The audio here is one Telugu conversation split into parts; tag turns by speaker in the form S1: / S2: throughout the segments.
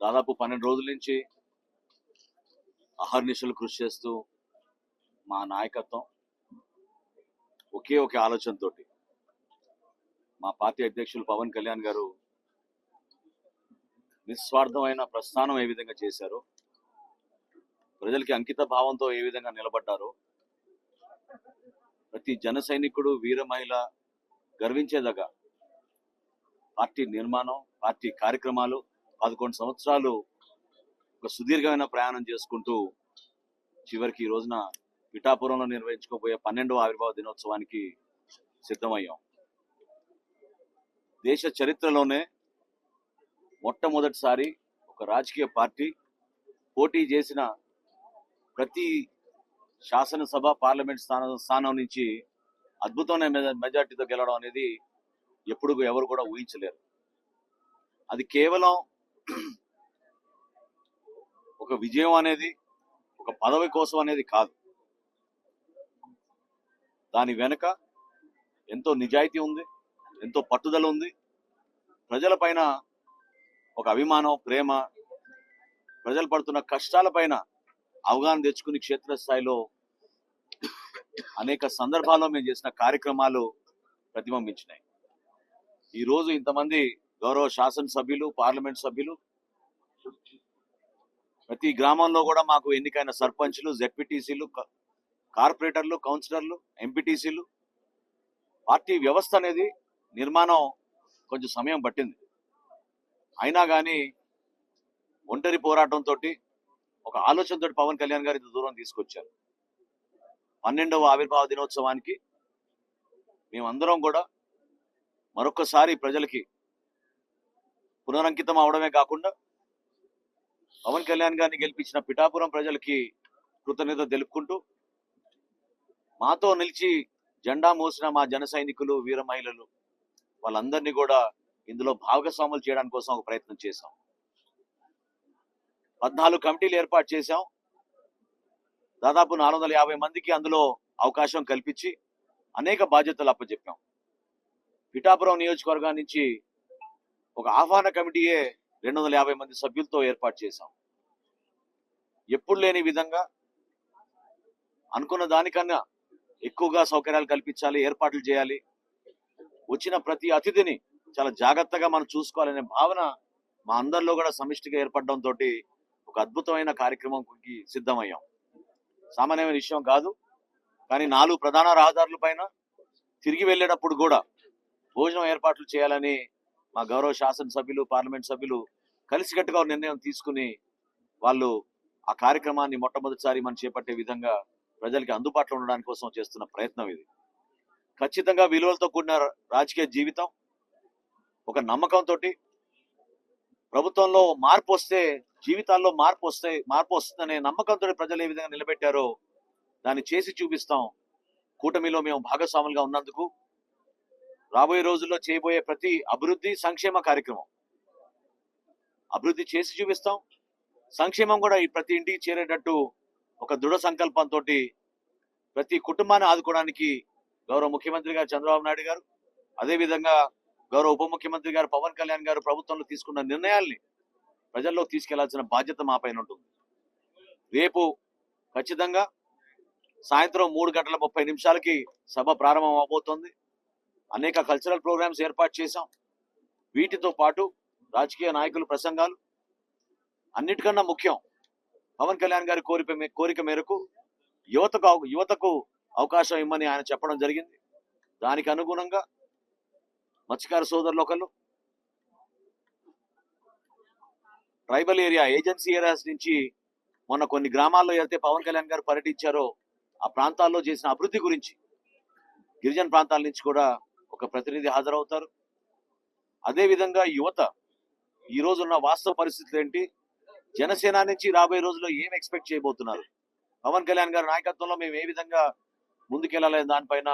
S1: దాదాపు 12 రోజుల నుంచి అహర్నిశలు కృషి చేస్తూ మా నాయకత్వం ఒకే ఒక ఆలోచనతోటి మా పార్టీ అధ్యక్షులు పవన్ కళ్యాణ్ గారు నిస్వార్థమైన ప్రస్థానం ఏ విధంగా చేశారో, ప్రజలకి అంకిత భావంతో ఏ విధంగా నిలబడ్డారో ప్రతి జన సైనికుడు, వీర మహిళ గర్వించేదగా పార్టీ నిర్మాణం, పార్టీ కార్యక్రమాలు 11 సంవత్సరాలు ఒక సుదీర్ఘమైన ప్రయాణం చేసుకుంటూ చివరికి ఈ రోజున పిఠాపురంలో నిర్వహించుకోబోయే 12వ ఆవిర్భావ దినోత్సవానికి సిద్ధమయ్యాం. దేశ చరిత్రలోనే మొట్టమొదటిసారి ఒక రాజకీయ పార్టీ పోటీ చేసిన ప్రతి శాసనసభ, పార్లమెంట్ స్థానం నుంచి అద్భుతమైన మెజార్టీతో గెలవడం అనేది ఎప్పుడు ఎవరు కూడా ఊహించలేరు. అది కేవలం ఒక విజయం అనేది, ఒక పదవి కోసం అనేది కాదు. దాని వెనుక ఎంతో నిజాయితీ ఉంది, ఎంతో పట్టుదల ఉంది. ప్రజల పైన ఒక అభిమానం, ప్రేమ, ప్రజలు పడుతున్న కష్టాల పైన అవగాహన తెచ్చుకుని క్షేత్రస్థాయిలో అనేక సందర్భాల్లో మేము చేసిన కార్యక్రమాలు ప్రతిబింబించినాయి. ఈరోజు ఇంతమంది గౌరవ శాసనసభ్యులు, పార్లమెంట్ సభ్యులు, ప్రతి గ్రామంలో కూడా మాకు ఎన్నికైన సర్పంచ్లు, జెడ్పీటీసీలు, కార్పొరేటర్లు, కౌన్సిలర్లు, ఎంపీటీసీలు, పార్టీ వ్యవస్థ అనేది నిర్మాణం కొంచెం సమయం పట్టింది. అయినా కానీ ఒంటరి పోరాటంతో, ఒక ఆలోచనతో పవన్ కళ్యాణ్ గారు ఇంత దూరం తీసుకొచ్చారు. 12వ ఆవిర్భావ దినోత్సవానికి మేమందరం కూడా మరొకసారి ప్రజలకి పునరంకితం అవడమే కాకుండా పవన్ కళ్యాణ్ గారిని గెలిపించిన పిఠాపురం ప్రజలకి కృతజ్ఞత తెలుపుకుంటూ, మాతో నిలిచి జెండా మోసిన మా జన సైనికులు, వీర మహిళలు వాళ్ళందరినీ కూడా ఇందులో భాగస్వాములు చేయడానికి కోసం ఒక ప్రయత్నం చేశాం. 14 కమిటీలు ఏర్పాటు చేశాం. దాదాపు 450 మందికి అందులో అవకాశం కల్పించి అనేక బాధ్యతలు అప్పచెప్పాం. పిఠాపురం నియోజకవర్గం నుంచి ఒక ఆహ్వాన కమిటీయే 250 మంది సభ్యులతో ఏర్పాటు చేశాం. ఎప్పుడు లేని విధంగా అనుకున్న దానికన్నా ఎక్కువగా సౌకర్యాలు కల్పించాలి, ఏర్పాట్లు చేయాలి, వచ్చిన ప్రతి అతిథిని చాలా జాగ్రత్తగా మనం చూసుకోవాలనే భావన మా అందరిలో కూడా సమిష్టిగా ఏర్పడడంతో ఒక అద్భుతమైన కార్యక్రమంకి సిద్ధమయ్యాం. సామాన్యమైన విషయం కాదు. కానీ 4 ప్రధాన రహదారుల పైన తిరిగి వెళ్ళేటప్పుడు కూడా భోజనం ఏర్పాట్లు చేయాలని మా గౌరవ శాసనసభ్యులు, పార్లమెంట్ సభ్యులు కలిసికట్టుగా నిర్ణయం తీసుకుని వాళ్ళు ఆ కార్యక్రమాన్ని మొట్టమొదటిసారి మనం చేపట్టే విధంగా ప్రజలకి అందుబాటులో ఉండడానికి కోసం చేస్తున్న ప్రయత్నం ఇది. ఖచ్చితంగా విలువలతో కూడిన రాజకీయ జీవితం, ఒక నమ్మకంతో, ప్రభుత్వంలో మార్పు వస్తే జీవితాల్లో మార్పు వస్తుందనే నమ్మకంతో ప్రజలు ఏ విధంగా నిలబెట్టారో దాన్ని చేసి చూపిస్తాం. కూటమిలో మేము భాగస్వాములుగా ఉన్నందుకు రాబోయే రోజుల్లో చేయబోయే ప్రతి అభివృద్ధి, సంక్షేమ కార్యక్రమం అభివృద్ధి చేసి చూపిస్తాం. సంక్షేమం కూడా ఈ ప్రతి ఇంటికి చేరేటట్టు ఒక దృఢ సంకల్పంతో ప్రతి కుటుంబాన్ని ఆదుకోవడానికి గౌరవ ముఖ్యమంత్రి గారు చంద్రబాబు నాయుడు గారు, అదేవిధంగా గౌరవ ఉప ముఖ్యమంత్రి గారు పవన్ కళ్యాణ్ గారు ప్రభుత్వంలో తీసుకున్న నిర్ణయాల్ని ప్రజల్లోకి తీసుకెళ్లాల్సిన బాధ్యత మా పైన ఉంటుంది. రేపు ఖచ్చితంగా సాయంత్రం 3:30 సభ ప్రారంభం అవబోతోంది. అనేక కల్చరల్ ప్రోగ్రామ్స్ ఏర్పాటు చేశాం. వీటితో పాటు రాజకీయ నాయకుల ప్రసంగాలు, అన్నిటికన్నా ముఖ్యం పవన్ కళ్యాణ్ గారి కోరిక మేరకు యువతకు అవకాశం ఇమ్మని ఆయన చెప్పడం జరిగింది. దానికి అనుగుణంగా మత్స్యకార సోదరులు ఒకళ్ళు, ట్రైబల్ ఏరియా, ఏజెన్సీ ఏరియాస్ నుంచి మొన్న కొన్ని గ్రామాల్లో అయితే పవన్ కళ్యాణ్ గారు పర్యటించారో ఆ ప్రాంతాల్లో చేసిన అభివృద్ధి గురించి గిరిజన ప్రాంతాల నుంచి కూడా ఒక ప్రతినిధి హాజరవుతారు. అదేవిధంగా యువత ఈ రోజున్న వాస్తవ పరిస్థితులు ఏంటి, జనసేన నుంచి రాబోయే రోజుల్లో ఏం ఎక్స్పెక్ట్ చేయబోతున్నారు, పవన్ కళ్యాణ్ గారి నాయకత్వంలో మేము ఏ విధంగా ముందుకెళ్లాలనే దానిపైన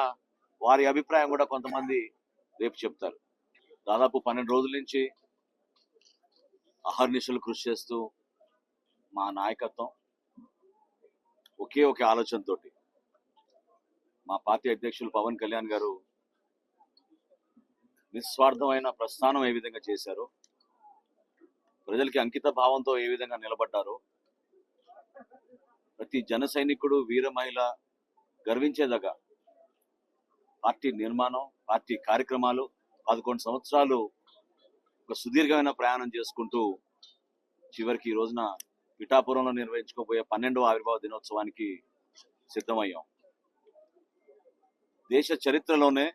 S1: వారి అభిప్రాయం కూడా కొంతమంది రేపు చెప్తారు. దాదాపు 12 రోజుల నుంచి అహర్నిశలు కృషి చేస్తూ మా నాయకత్వం ఒకే ఒక ఆలోచనతోటి మా పార్టీ అధ్యక్షులు పవన్ కళ్యాణ్ గారు నిస్వార్థమైన ప్రస్థానం ఏ విధంగా చేశారో, ప్రజలకి అంకిత భావంతో ఏ విధంగా నిలబడ్డారో ప్రతి జన సైనికుడు వీర మహిళ గర్వించేదగ పార్టీ నిర్మాణం, పార్టీ కార్యక్రమాలు 11 సంవత్సరాలు ఒక సుదీర్ఘమైన ప్రయాణం చేసుకుంటూ చివరికి ఈ రోజున పిఠాపురంలో నిర్వహించుకోబోయే 12వ ఆవిర్భావ దినోత్సవానికి సిద్ధమయ్యాం. దేశ చరిత్రలోనే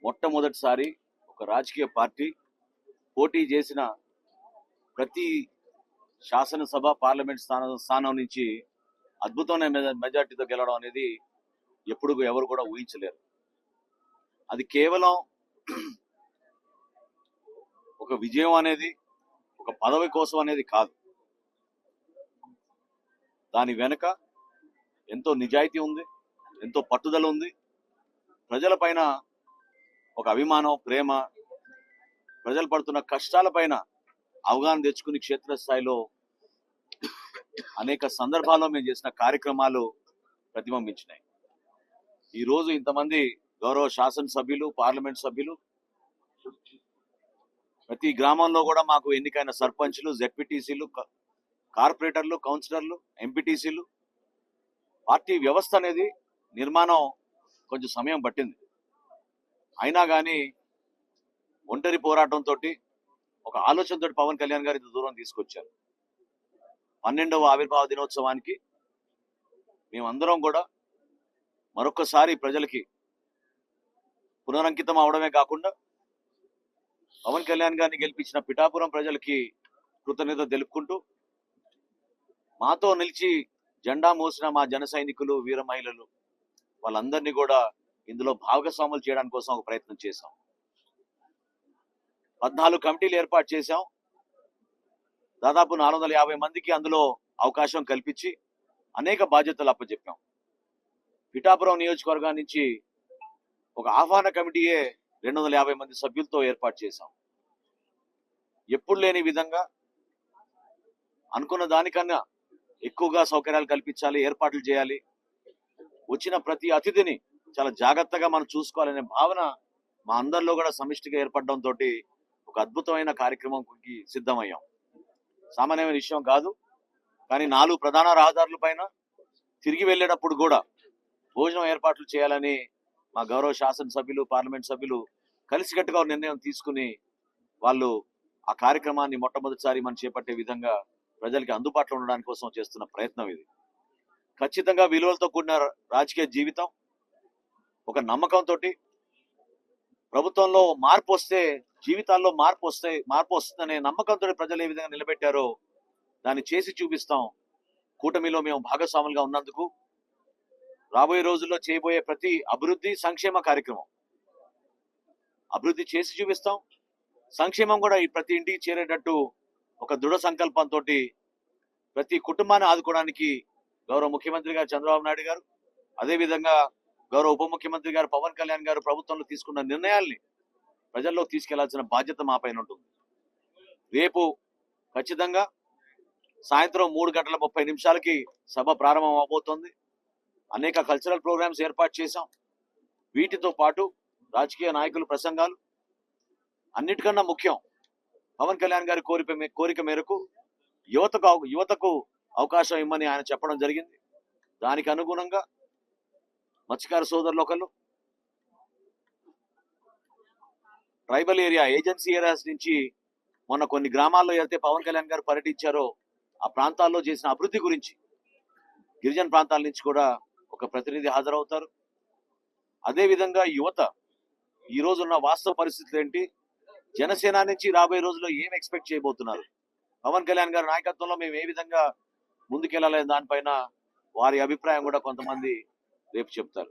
S1: మొట్టమొదటిసారి ఒక రాజకీయ పార్టీ పోటీ చేసిన ప్రతి శాసనసభ, పార్లమెంట్ స్థానం నుంచి అద్భుతమైన మెజార్టీతో గెలవడం అనేది ఎప్పుడు ఎవరు కూడా ఊహించలేరు. అది కేవలం ఒక విజయం అనేది, ఒక పదవి కోసం అనేది కాదు. దాని వెనుక ఎంతో నిజాయితీ ఉంది, ఎంతో పట్టుదల ఉంది. ప్రజల పైన ఒక అభిమానం, ప్రేమ, ప్రజలు పడుతున్న కష్టాల పైన అవగాహన తెచ్చుకుని క్షేత్రస్థాయిలో అనేక సందర్భాల్లో మేము చేసిన కార్యక్రమాలు ప్రతిబింబించినాయి. ఈ రోజు ఇంతమంది గౌరవ శాసనసభ్యులు, పార్లమెంట్ సభ్యులు, ప్రతి గ్రామంలో కూడా మాకు ఎన్నికైన సర్పంచ్లు, జెడ్పీటీసీలు, కార్పొరేటర్లు, కౌన్సిలర్లు, ఎంపీటీసీలు, పార్టీ వ్యవస్థ అనేది నిర్మాణం కొంచెం సమయం పట్టింది. అయినా కానీ ఒంటరి పోరాటంతో, ఒక ఆలోచనతో పవన్ కళ్యాణ్ గారు ఇంత దూరం తీసుకొచ్చారు. 12వ ఆవిర్భావ దినోత్సవానికి మేమందరం కూడా మరొకసారి ప్రజలకి పునరంకితం అవడమే కాకుండా పవన్ కళ్యాణ్ గారిని గెలిపించిన పిఠాపురం ప్రజలకి కృతజ్ఞత తెలుపుకుంటూ, మాతో నిలిచి జెండా మోసిన మా జన సైనికులు, వీర మహిళలు వాళ్ళందరినీ కూడా ఇందులో భాగస్వాములు చేయడానికి కోసం ఒక ప్రయత్నం చేశాం. 14 కమిటీలు ఏర్పాటు చేశాం. దాదాపు 450 మందికి అందులో అవకాశం కల్పించి అనేక బాధ్యతలు అప్పచెప్పాం. పిఠాపురం నియోజకవర్గం నుంచి ఒక ఆహ్వాన కమిటీయే 250 మంది సభ్యులతో ఏర్పాటు చేశాం. ఎప్పుడు లేని విధంగా అనుకున్న దానికన్నా ఎక్కువగా సౌకర్యాలు కల్పించాలి, ఏర్పాట్లు చేయాలి, వచ్చిన ప్రతి అతిథిని చాలా జాగ్రత్తగా మనం చూసుకోవాలనే భావన మా అందరిలో కూడా సమిష్టిగా ఏర్పడడంతో ఒక అద్భుతమైన కార్యక్రమంకి సిద్ధమయ్యాం. సామాన్యమైన విషయం కాదు. కానీ 4 ప్రధాన రహదారుల పైన తిరిగి వెళ్ళేటప్పుడు కూడా భోజనం ఏర్పాట్లు చేయాలని మా గౌరవ శాసనసభ్యులు, పార్లమెంట్ సభ్యులు కలిసికట్టుగా నిర్ణయం తీసుకుని వాళ్ళు ఆ కార్యక్రమాన్ని మొట్టమొదటిసారి మనం చేపట్టే విధంగా ప్రజలకి అందుబాటులో ఉండడానికి కోసం చేస్తున్న ప్రయత్నం ఇది. ఖచ్చితంగా విలువలతో కూడిన రాజకీయ జీవితం, ఒక నమ్మకంతో ప్రభుత్వంలో మార్పు వస్తే జీవితాల్లో మార్పు వస్తుందనే నమ్మకంతో ప్రజలు ఏ విధంగా నిలబెట్టారో దాన్ని చేసి చూపిస్తాం. కూటమిలో మేము భాగస్వాములుగా ఉన్నందుకు రాబోయే రోజుల్లో చేయబోయే ప్రతి అభివృద్ధి, సంక్షేమ కార్యక్రమం అభివృద్ధి చేసి చూపిస్తాం. సంక్షేమం కూడా ఈ ప్రతి ఇంటికి చేరేటట్టు ఒక దృఢ సంకల్పంతో ప్రతి కుటుంబాన్ని ఆదుకోవడానికి గౌరవ ముఖ్యమంత్రి గారు చంద్రబాబు నాయుడు గారు, అదేవిధంగా గౌరవ ఉప ముఖ్యమంత్రి గారు పవన్ కళ్యాణ్ గారు ప్రభుత్వంలో తీసుకున్న నిర్ణయాల్ని ప్రజల్లోకి తీసుకెళ్లాల్సిన బాధ్యత మా పైన ఉంటుంది. రేపు ఖచ్చితంగా సాయంత్రం 3:30 సభ ప్రారంభం అవబోతోంది. అనేక కల్చరల్ ప్రోగ్రామ్స్ ఏర్పాటు చేశాం. వీటితో పాటు రాజకీయ నాయకుల ప్రసంగాలు, అన్నిటికన్నా ముఖ్యం పవన్ కళ్యాణ్ గారి కోరిక మేరకు యువతకు అవకాశం ఇమ్మని ఆయన చెప్పడం జరిగింది. దానికి అనుగుణంగా మత్స్యకార సోదరులు ఒకళ్ళు, ట్రైబల్ ఏరియా, ఏజెన్సీ ఏరియాస్ నుంచి మొన్న కొన్ని గ్రామాల్లో అయితే పవన్ కళ్యాణ్ గారు పర్యటించారో ఆ ప్రాంతాల్లో చేసిన అభివృద్ధి గురించి గిరిజన ప్రాంతాల నుంచి కూడా ఒక ప్రతినిధి హాజరవుతారు. అదేవిధంగా యువత ఈ రోజున్న వాస్తవ పరిస్థితులు ఏంటి, జనసేన నుంచి రాబోయే రోజుల్లో ఏం ఎక్స్పెక్ట్ చేయబోతున్నారు, పవన్ కళ్యాణ్ గారి నాయకత్వంలో మేము ఏ విధంగా ముందుకెళ్లాలనే దానిపైన వారి అభిప్రాయం కూడా కొంతమంది రేపు చెప్తారు.